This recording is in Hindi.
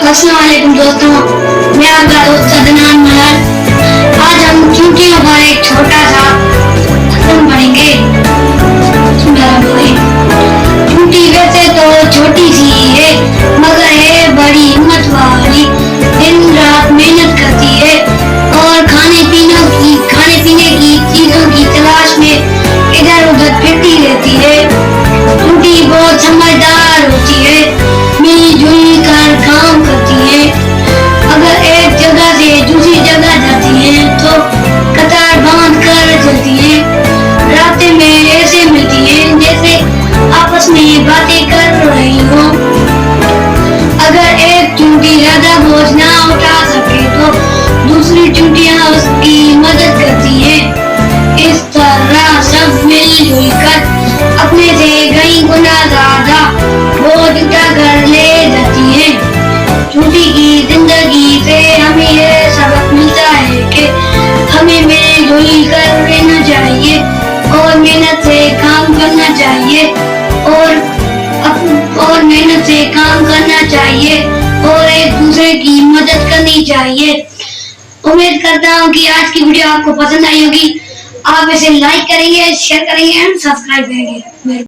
अस्सलाम वालेकुम दोस्तों, मैं आपका दोस्त अदनान महल। आज हम चींटियों का एक छोटा सा कथन पढ़ेंगे। चींटी वैसे तो छोटी सी है, मगर है बड़ी हिम्मत वाली। दिन रात मेहनत करती है और खाने पीने की चीजों की तलाश में इधर उधर फिरती रहती है। चींटी बहुत समझदार होती है, मिलजुल कर काम करती है। अगर एक जगह से दूसरी जगह जाती है तो कतार बांध कर चलती है। रास्ते में ऐसे मिलती है जैसे आपस में बातें कर रही हो। अगर एक चींटी ज्यादा बोझ ना उठा सके तो दूसरी चींटियां उसकी मदद करती है। इस तरह सब मिलजुल कर अपने से कई गुना ज्यादा बोझ उठाकर ले जाती है। चींटी की जिंदगी से हमें यह सबक मिलता है कि हमें मिलजुल कर रहना चाहिए और मेहनत से काम करना चाहिए और मेहनत से काम करना चाहिए और एक दूसरे की मदद करनी चाहिए। उम्मीद करता हूँ कि आज की वीडियो आपको पसंद आई होगी। आप इसे लाइक करेंगे, शेयर करेंगे एंड सब्सक्राइब करेंगे।